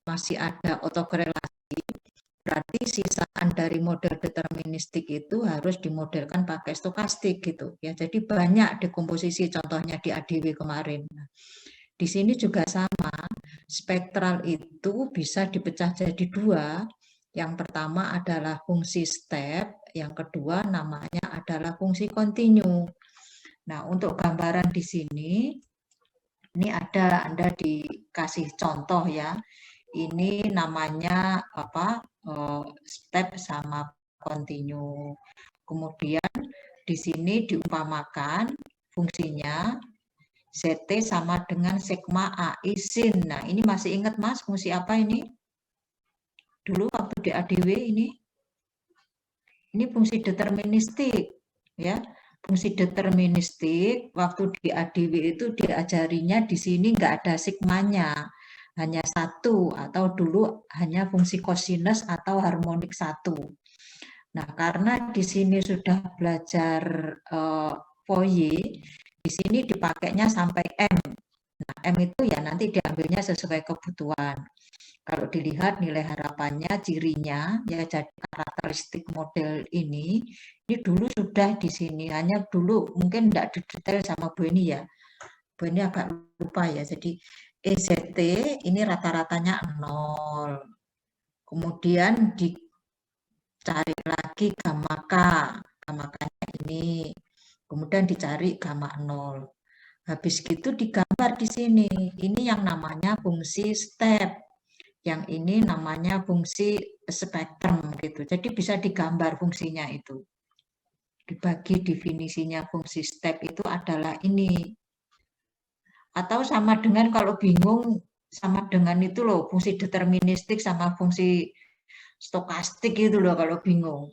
masih ada autokorelasi, berarti sisaan dari model deterministik itu harus dimodelkan pakai stokastik gitu ya. Jadi banyak dekomposisi, contohnya di ADW kemarin. Nah, di sini juga sama, spektral itu bisa dipecah jadi dua. Yang pertama adalah fungsi step, yang kedua namanya adalah fungsi kontinu. Nah, untuk gambaran di sini, ini ada Anda dikasih contoh ya. Ini namanya apa? Step sama kontinu. Kemudian di sini diumpamakan fungsinya ZT sama dengan sigma A isin. Nah, ini masih ingat Mas, fungsi apa ini? Dulu waktu di ADW ini fungsi deterministik ya. Fungsi deterministik waktu di ADW itu diajarinya di sini nggak ada sigmanya, hanya satu, atau dulu hanya fungsi kosinus atau harmonik satu. Nah, karena di sini sudah belajar Fourier, di sini dipakainya sampai M. Nah, M itu ya nanti diambilnya sesuai kebutuhan. Kalau dilihat nilai harapannya, cirinya, ya jadi karakteristik model ini dulu sudah di sini. Hanya dulu mungkin tidak didetail sama Bu Eni ya. Bu Eni agak lupa ya. Jadi EZT ini rata-ratanya 0. Kemudian dicari lagi gamma K. Gamma K-nya ini. Kemudian dicari gamma 0. Habis gitu digambar di sini. Ini yang namanya fungsi step. Yang ini namanya fungsi spektrum gitu. Jadi bisa digambar fungsinya itu. Dibagi definisinya fungsi step itu adalah ini. Atau sama dengan kalau bingung sama dengan itu loh, fungsi deterministik sama fungsi stokastik itu loh kalau bingung.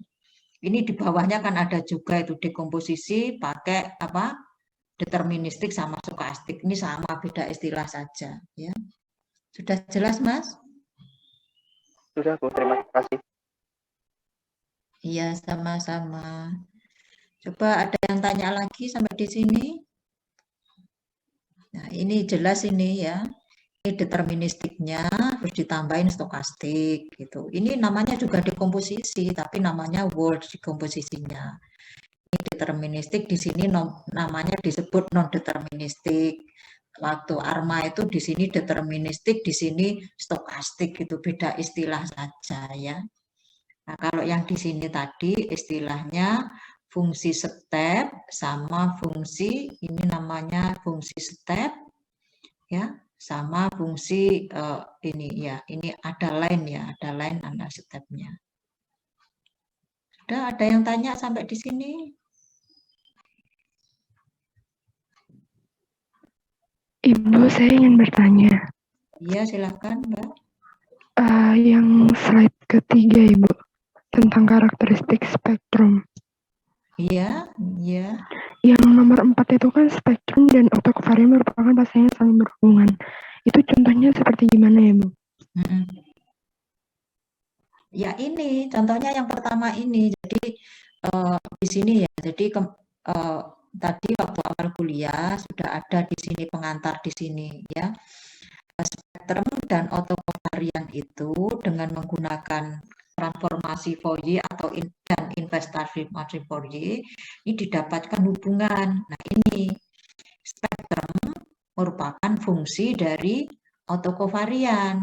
Ini di bawahnya kan ada juga itu dekomposisi pakai apa? Deterministik sama stokastik. Ini sama, beda istilah saja ya. Sudah jelas, Mas? Sudah, Bu. Terima kasih. Iya, sama-sama. Coba ada yang tanya lagi sampai di sini? Nah, ini jelas ini ya. Ini deterministiknya terus ditambahin stokastik gitu. Ini namanya juga dekomposisi, tapi namanya word dekomposisinya. Ini deterministik, di sini namanya disebut non deterministik. Waktu ARMA itu di sini deterministik, di sini stokastik gitu, beda istilah saja ya. Nah, kalau yang di sini tadi istilahnya fungsi step sama fungsi, ini namanya fungsi step ya, sama fungsi ini ya, ini ada line ya, ada line ada stepnya. Sudah ada yang tanya sampai di sini? Ibu, saya ingin bertanya. Iya, silakan Mbak. Yang slide ketiga, Ibu, tentang karakteristik spektrum. Iya, iya. Yang nomor 4 itu kan spektrum dan autokovarian merupakan pasangan yang saling berhubungan. Itu contohnya seperti gimana ya, Bu? Ya ini, contohnya yang pertama ini. Jadi di sini ya, jadi tadi waktu awal kuliah sudah ada di sini pengantar di sini ya. Spektrum dan autokovarian itu dengan menggunakan transformasi Fourier atau dan investasi Fourier ini didapatkan hubungan. Nah, ini spektrum merupakan fungsi dari autokovarian.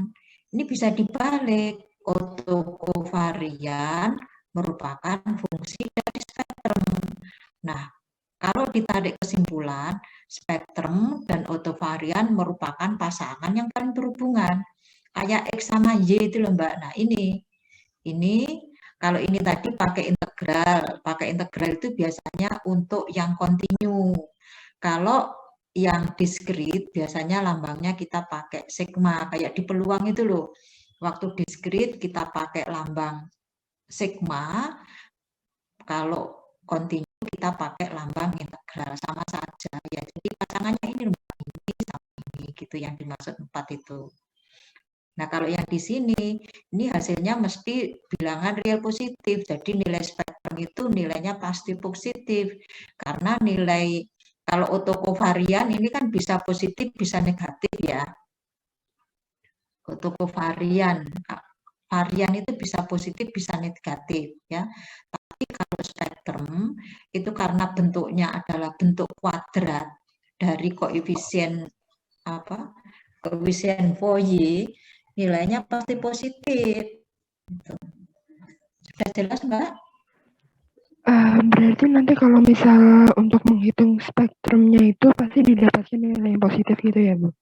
Ini bisa dibalik, autokovarian merupakan fungsi dari spektrum. Nah, kalau ditarik kesimpulan, spektrum dan autokovarian merupakan pasangan yang paling berhubungan. Kayak X sama Y itu loh Mbak. Nah ini kalau ini tadi pakai integral itu biasanya untuk yang kontinu. Kalau yang diskrit biasanya lambangnya kita pakai sigma, kayak di peluang itu loh. Waktu diskrit kita pakai lambang sigma, kalau kontinu kita pakai lambang integral, sama saja ya. Jadi pasangannya ini sama ini gitu yang dimaksud 4 itu. Nah, kalau yang di sini ini hasilnya mesti bilangan real positif. Jadi nilai spektrum itu nilainya pasti positif. Karena nilai kalau autokovarian ini kan bisa positif, bisa negatif ya. otokovarian. Varian itu bisa positif, bisa negatif, ya. Tapi kalau spektrum itu karena bentuknya adalah bentuk kuadrat dari koefisien Fourier, nilainya pasti positif. Sudah jelas, Mbak? Berarti nanti kalau misal untuk menghitung spektrumnya itu pasti didapatkan nilai yang positif gitu ya, Bu?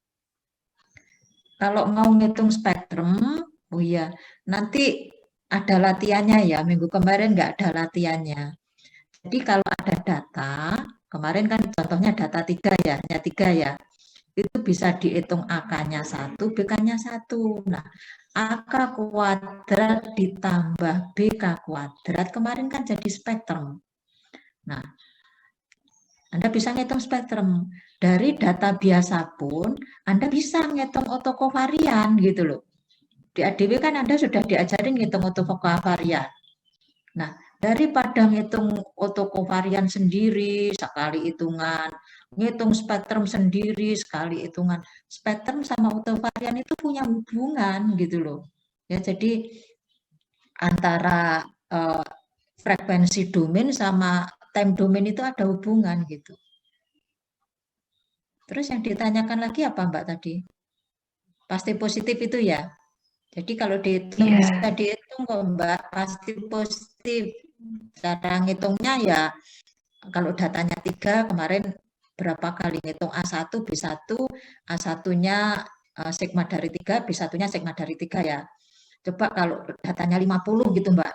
Kalau mau ngitung spektrum, oh iya, nanti ada latihannya ya. Minggu kemarin nggak ada latihannya. Jadi kalau ada data, kemarin kan contohnya data 3 ya, hanya 3 ya. Itu bisa dihitung AK-nya 1, BK-nya 1. Nah, AK kuadrat ditambah BK kuadrat kemarin kan jadi spektrum. Nah, Anda bisa ngitung spektrum. Dari data biasa pun, Anda bisa ngitung otokovarian gitu loh. Di ADW kan Anda sudah diajarin ngitung otokovarian. Nah, daripada ngitung otokovarian sendiri, sekali hitungan, ngitung spektrum sendiri, sekali hitungan, spektrum sama otokovarian itu punya hubungan gitu loh. Ya, jadi antara frekuensi domain sama time domain itu ada hubungan gitu. Terus yang ditanyakan lagi apa Mbak tadi? Pasti positif itu ya? Jadi kalau dihitung bisa dihitung kok Mbak, pasti positif. Cara ngitungnya ya, kalau datanya 3 kemarin berapa kali ngitung A1, B1, A1-nya sigma dari 3, B1-nya sigma dari 3 ya. Coba kalau datanya 50 gitu Mbak,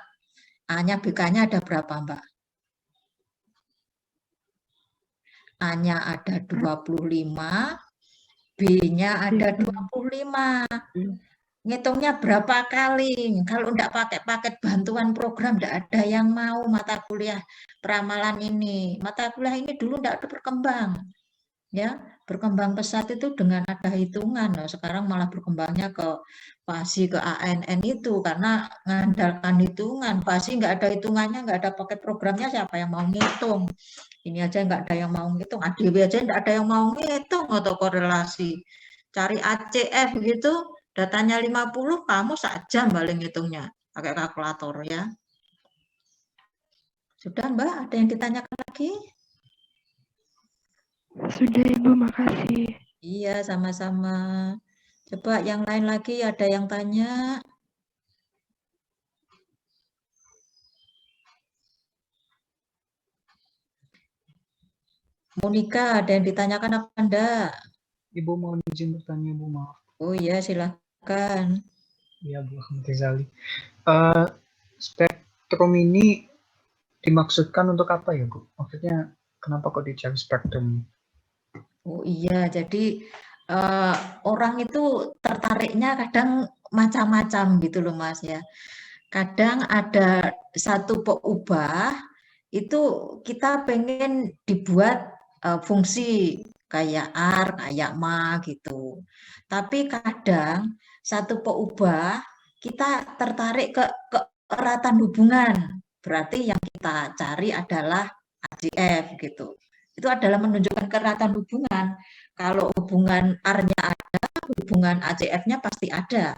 A-nya BK-nya ada berapa Mbak? A-nya ada 25, B-nya ada 25. Ngitungnya berapa kali? Kalau enggak pakai paket bantuan program, enggak ada yang mau mata kuliah peramalan ini. Mata kuliah ini dulu enggak ada berkembang. Ya, berkembang pesat itu dengan ada hitungan. Nah, sekarang malah berkembangnya ke FASI, ke ANN itu karena mengandalkan hitungan. FASI enggak ada hitungannya, enggak ada paket programnya, siapa yang mau ngitung? Ini aja enggak ada yang mau ngitung, ADW aja enggak ada yang mau ngitung atau korelasi. Cari ACF gitu, datanya 50, kamu sajam balik ngitungnya pakai kalkulator ya. Sudah Mbak, ada yang ditanyakan lagi? Sudah Ibu, makasih. Iya, sama-sama. Coba yang lain lagi ada yang tanya? Monika, ada yang ditanyakan apa enggak? Ibu mau izin bertanya, Bu, maaf. Oh iya, silakan. Iya, Bu Ahmad Rizali. Spektrum ini dimaksudkan untuk apa ya, Bu? Maksudnya kenapa kok dicari spektrum? Oh iya, jadi orang itu tertariknya kadang macam-macam gitu loh Mas ya. Kadang ada satu peubah itu kita pengen dibuat fungsi kayak AR, kayak MA gitu. Tapi kadang satu peubah kita tertarik ke keeratan hubungan. Berarti yang kita cari adalah ACF gitu. Itu adalah menunjukkan keeratan hubungan. Kalau hubungan R-nya ada, hubungan ACF-nya pasti ada.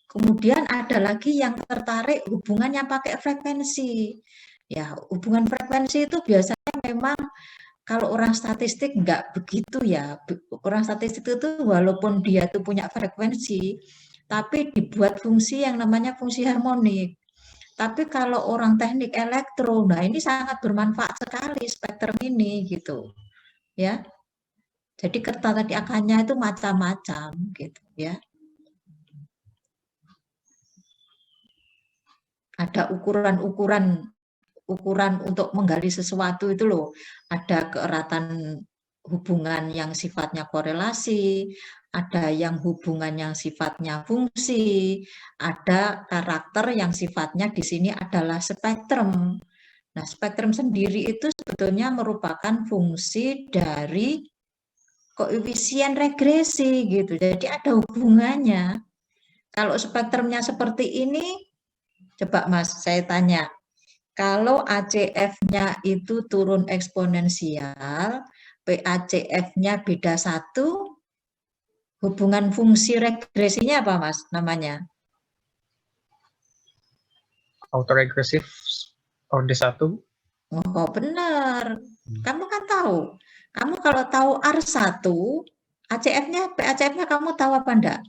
Kemudian ada lagi yang tertarik hubungannya pakai frekuensi. Ya, hubungan frekuensi itu biasanya memang kalau orang statistik enggak begitu ya. Orang statistik itu walaupun dia itu punya frekuensi, tapi dibuat fungsi yang namanya fungsi harmonik. Tapi kalau orang teknik elektro, nah ini sangat bermanfaat sekali spektrum ini gitu. Ya. Jadi tadi akannya itu macam-macam gitu ya. Ada ukuran untuk menggali sesuatu itu loh. Ada keeratan hubungan yang sifatnya korelasi, ada yang hubungan yang sifatnya fungsi, ada karakter yang sifatnya di sini adalah spektrum. Nah, spektrum sendiri itu sebetulnya merupakan fungsi dari koefisien regresi gitu. Jadi ada hubungannya. Kalau spektrumnya seperti ini, coba Mas, saya tanya, kalau ACF-nya itu turun eksponensial, PACF-nya beda 1, Hubungan fungsi regresinya apa, Mas, namanya? Autoregressive orde 1. Oh, benar. Kamu kan tahu. Kamu kalau tahu R1, ACF-nya, PACF-nya kamu tahu apa enggak?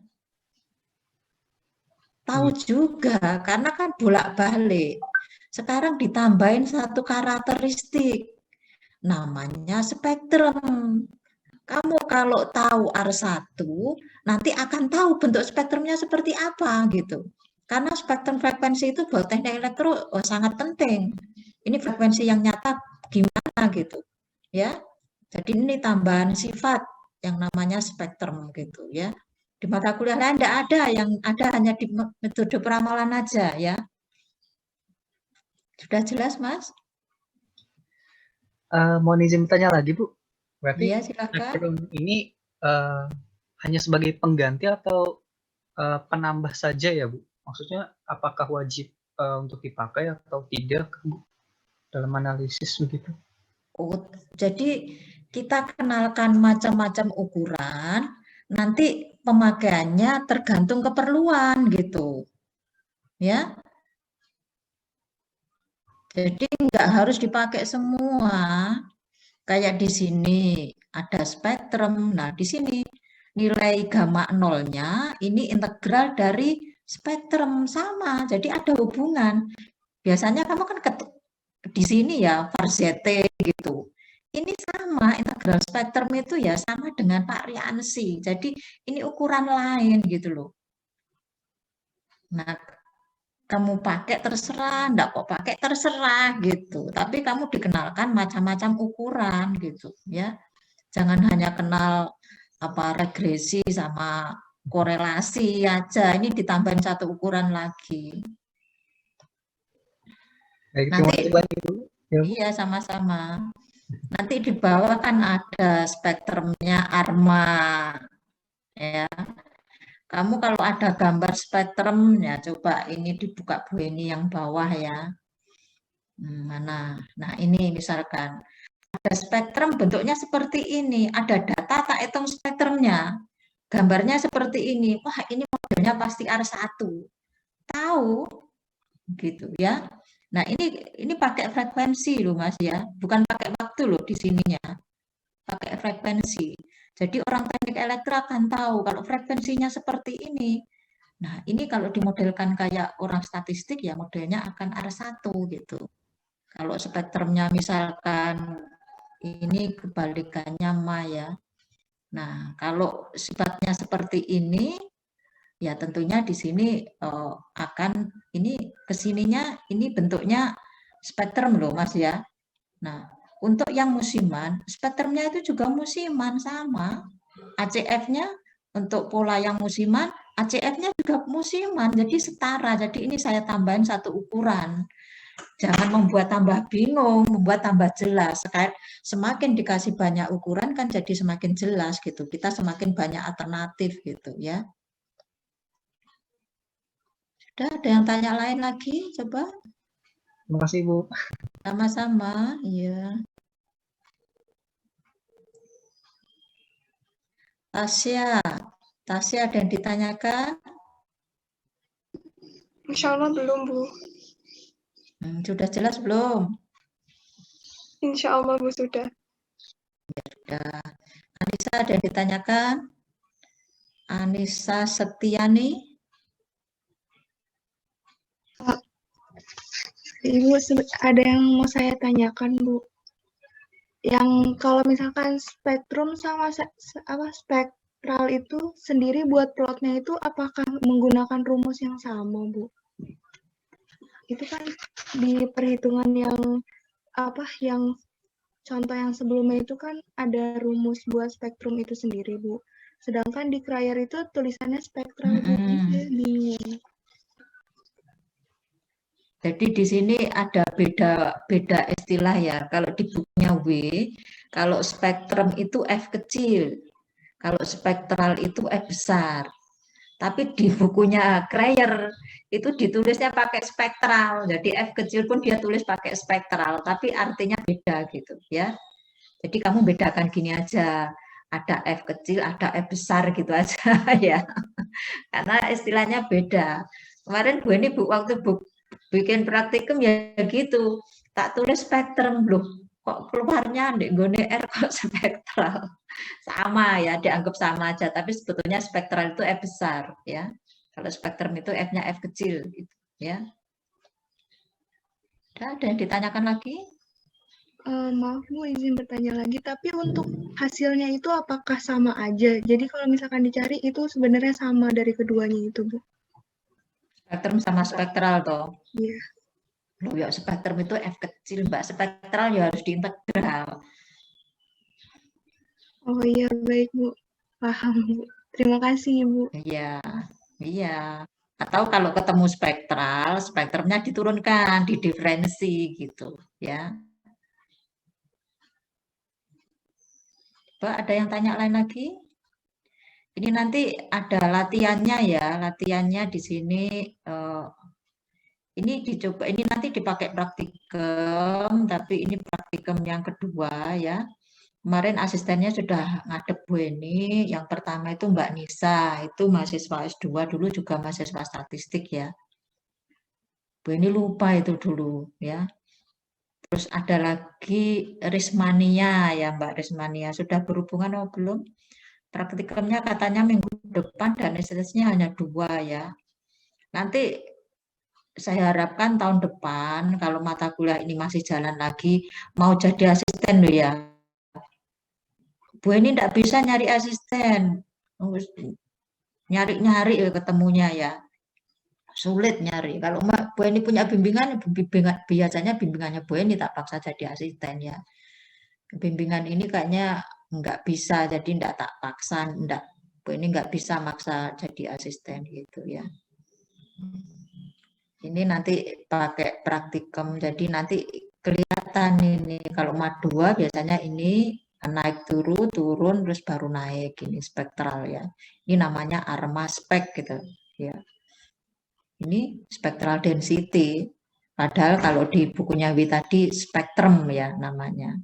Tahu juga, karena kan bolak-balik. Sekarang ditambahin satu karakteristik, namanya spektrum. Kamu kalau tahu R1, nanti akan tahu bentuk spektrumnya seperti apa gitu. Karena spektrum frekuensi itu buat teknik elektro sangat penting. Ini frekuensi yang nyata gimana gitu, ya. Jadi ini tambahan sifat yang namanya spektrum gitu ya. Di mata kuliah lain tidak ada, yang ada hanya di metode peramalan aja ya. Sudah jelas, Mas? Mohon izin bertanya lagi, Bu. Berarti Iya, silakan. spektrum ini hanya sebagai pengganti atau penambah saja ya, Bu? Maksudnya apakah wajib untuk dipakai atau tidak, Bu, dalam analisis begitu? Oh, jadi kita kenalkan macam-macam ukuran, nanti pemakaiannya tergantung keperluan gitu. Ya. Jadi nggak harus dipakai semua. Kayak di sini ada spektrum. Nah, di sini nilai gamma nolnya ini integral dari spektrum sama. Jadi ada hubungan. Biasanya kamu kan di sini ya var ZT gitu. Ini sama, integral spektrum itu ya sama dengan variansi. Jadi ini ukuran lain gitu loh. Nah, kamu pakai terserah, enggak kok pakai terserah gitu. Tapi kamu dikenalkan macam-macam ukuran gitu ya. Jangan hanya kenal apa regresi sama korelasi aja. Ini ditambahin satu ukuran lagi. Baik, Nanti terima kasih Bu. Ya, Bu. iya sama-sama. Nanti di bawah kan ada spektrumnya ARMA ya. Kamu kalau ada gambar spektrum ya coba ini dibuka Bu ini yang bawah ya. Mana? Nah, ini misalkan ada spektrum bentuknya seperti ini, ada data tak hitung spektrumnya. Gambarnya seperti ini. Wah, ini modelnya pasti R1. Tahu gitu ya. Nah, ini pakai frekuensi loh Mas ya, bukan pakai waktu loh di sininya. Pakai frekuensi. Jadi orang teknik elektro akan tahu kalau frekuensinya seperti ini. Nah, ini kalau dimodelkan kayak orang statistik ya modelnya akan R1 gitu. Kalau spektrumnya misalkan ini kebalikannya Ma ya. Nah, kalau sifatnya seperti ini, ya tentunya di sini akan ini kesininya ini bentuknya spektrum loh Mas ya. Nah, untuk yang musiman, spektrumnya itu juga musiman sama. ACF-nya untuk pola yang musiman, ACF-nya juga musiman, jadi setara. Jadi ini saya tambahin satu ukuran. Jangan membuat tambah bingung, membuat tambah jelas. Semakin dikasih banyak ukuran kan jadi semakin jelas gitu. Kita semakin banyak alternatif gitu ya. Sudah ada yang tanya lain lagi? Coba. Terima kasih Bu. Sama-sama, iya. Tasya ada yang ditanyakan? Insya Allah belum, Bu. Sudah jelas belum? Insya Allah, Bu, sudah. Sudah. Anissa ada yang ditanyakan? Anissa Setiani? Ibu, ada yang mau saya tanyakan, Bu. Yang kalau misalkan spektrum sama spektral itu sendiri buat plotnya itu apakah menggunakan rumus yang sama, Bu? Itu kan di perhitungan yang yang contoh yang sebelumnya itu kan ada rumus buat spektrum itu sendiri, Bu. Sedangkan di Cryer itu tulisannya spektral, Bu. Bingung. Jadi di sini ada beda istilah ya. Kalau di bukunya W, kalau spektrum itu F kecil, kalau spektral itu F besar. Tapi di bukunya Cryer itu ditulisnya pakai spektral. Jadi F kecil pun dia tulis pakai spektral, tapi artinya beda gitu ya. Jadi kamu bedakan gini aja. ada F kecil, ada F besar gitu aja ya. Karena istilahnya beda. Kemarin Bu ini waktu bikin praktikum ya gitu, tak tulis spektrum loh. Kok keluarnya di gone R kok spektral. Sama ya, dianggap sama aja, tapi sebetulnya spektral itu F besar ya. Kalau spektrum itu F-nya F kecil gitu ya. Ada yang ditanyakan lagi? Maaf Bu, izin bertanya lagi, tapi untuk hasilnya itu apakah sama aja? Jadi kalau misalkan dicari itu sebenarnya sama dari keduanya itu, Bu? Spektrum sama spektral toh. Iya. Loh ya spektrum itu F kecil Mbak, spektral ya harus diintegral. Oh iya, baik Bu. Paham Bu. Terima kasih Bu. Iya, iya. Atau kalau ketemu spektral, spektrumnya diturunkan, didiferensi gitu ya. Mbak, ada yang tanya lain lagi? Ini nanti ada latihannya ya, latihannya di sini. Ini dicoba, ini nanti dipakai praktikum, tapi ini praktikum yang kedua ya. Kemarin asistennya sudah ngadep Bu Eni, yang pertama itu Mbak Nisa, itu mahasiswa S2 dulu juga mahasiswa statistik ya. Bu Eni lupa itu dulu ya. Terus ada lagi Rismania ya Mbak Rismania, sudah berhubungan atau belum? Praktikumnya katanya minggu depan dan SSnya hanya 2 ya. Nanti saya harapkan tahun depan kalau mata kuliah ini masih jalan lagi, mau jadi asisten loh ya. Bu ini tidak bisa nyari asisten, nyari-nyari ketemunya ya, sulit nyari. Kalau Bu ini punya bimbingan, biasanya bimbingannya Bu ini tak paksa jadi asisten ya. Bimbingan ini kayaknya nggak bisa, jadi nggak tak paksa, nggak Bu ini nggak bisa maksa jadi asisten gitu ya. Ini nanti pakai praktikum, jadi nanti kelihatan ini kalau MAT2 biasanya ini naik turun terus baru naik, ini spektral ya. Ini namanya ARMA spek gitu ya. Ini spectral density, padahal kalau di bukunya Wi tadi spektrum ya namanya.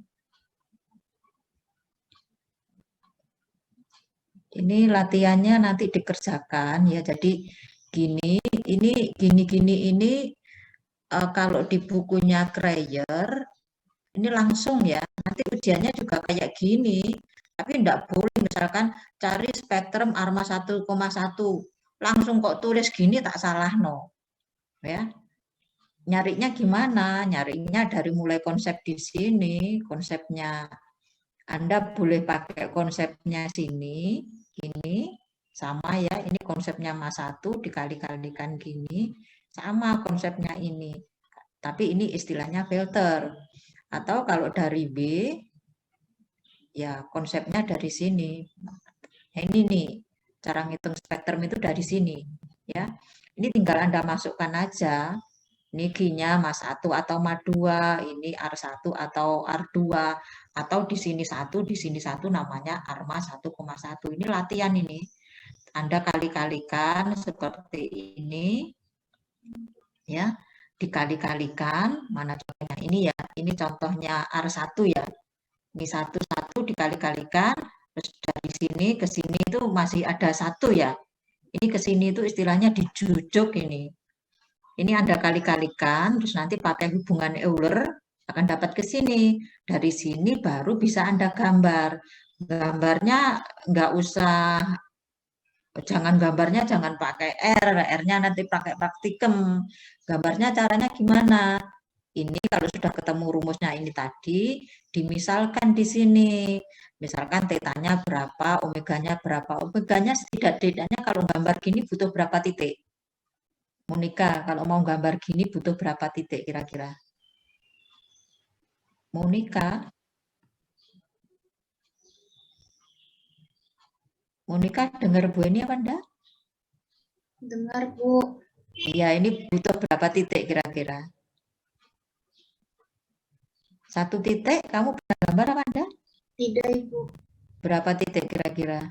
Ini latihannya nanti dikerjakan ya, jadi gini, ini kalau di bukunya Kreyer ini langsung ya, nanti ujiannya juga kayak gini, tapi enggak boleh misalkan cari spektrum ARMA 1,1, langsung kok tulis gini tak salah no. Ya. Nyarinya gimana? Nyarinya dari mulai konsep di sini, konsepnya Anda boleh pakai konsepnya sini, ini sama ya, ini konsepnya Mas 1 dikali-kalikan gini, sama konsepnya ini. Tapi ini istilahnya filter. Atau kalau dari B, ya konsepnya dari sini. Nah, ini nih, cara ngitung spektrum itu dari sini. Ya, ini tinggal Anda masukkan aja. Ini G-nya Mas 1 atau MAT 2, ini R1 atau R2, atau di sini 1, di sini 1 namanya ARMA 1,1. Ini latihan ini. Anda kali-kalikan seperti ini. Ya, dikali-kalikan, mana contohnya ini ya, ini contohnya R1 ya. Ini 1 dikali-kalikan, terus dari sini ke sini itu masih ada 1 ya. Ini ke sini itu istilahnya dijujuk ini. Ini Anda kali-kalikan, terus nanti pakai hubungan Euler, akan dapat ke sini. Dari sini baru bisa Anda gambar. Gambarnya nggak usah, gambarnya jangan pakai R-nya nanti pakai praktikum. Gambarnya caranya gimana? Ini kalau sudah ketemu rumusnya ini tadi, dimisalkan di sini. Misalkan tetanya berapa, omeganya berapa. Omeganya setidak-tidaknya kalau gambar gini butuh berapa titik? Monika, kalau mau gambar gini butuh berapa titik kira-kira? Monika? Monika dengar Bu ini apa enggak? Dengar, Bu. Iya, ini butuh berapa titik kira-kira? 1 titik, kamu pernah gambar apa enggak? Tidak, Ibu. Berapa titik kira-kira?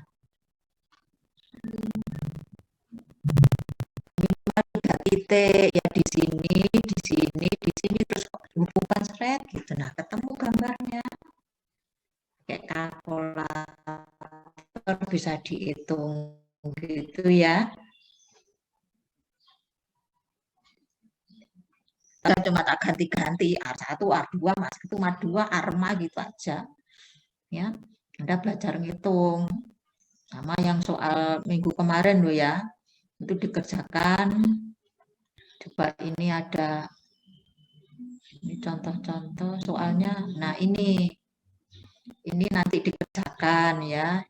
Minimal 3 titik, ya di sini, terus hubungan seret gitu. Nah, ketemu gambarnya. Kayak kalkulator. bisa dihitung gitu ya. Cuma tak ganti-ganti R1, R2, R1, R2, R5 gitu aja. Ya, Anda belajar ngitung. Sama yang soal minggu kemarin loh ya. Itu dikerjakan. Coba ini ada ini contoh-contoh soalnya. Nah, ini nanti dikerjakan ya.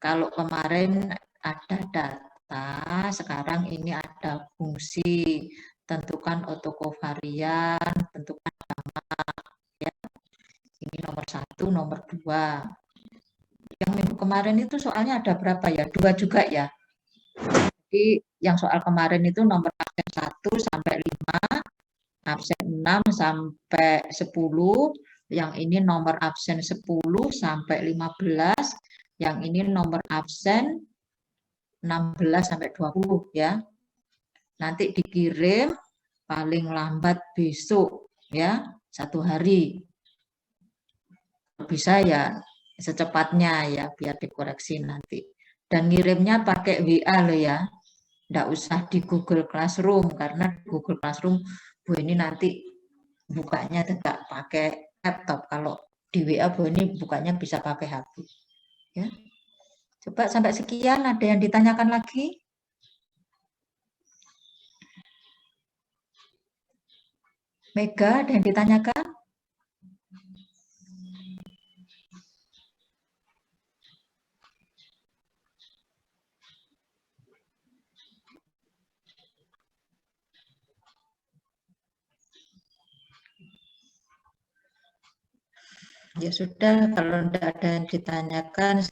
Kalau kemarin ada data, sekarang ini ada fungsi. Tentukan autocovarian, tentukan gamma. Ya. Ini nomor 1, nomor 2. Yang minggu kemarin itu soalnya ada berapa ya? 2 juga ya. Jadi yang soal kemarin itu nomor absen 1 sampai 5, absen 6 sampai 10, yang ini nomor absen 10 sampai 15, yang ini nomor absen 16 sampai 20 ya. Nanti dikirim paling lambat besok ya, 1 hari. Bisa ya secepatnya ya, biar dikoreksi nanti. Dan ngirimnya pakai WA loh ya. Nggak usah di Google Classroom, karena Google Classroom Bu ini nanti bukanya tidak pakai laptop. Kalau di WA Bu ini bukanya bisa pakai HP. Ya. Coba sampai sekian, ada yang ditanyakan lagi? Mega, ada yang ditanyakan? Ya sudah, kalau tidak ada yang ditanyakan,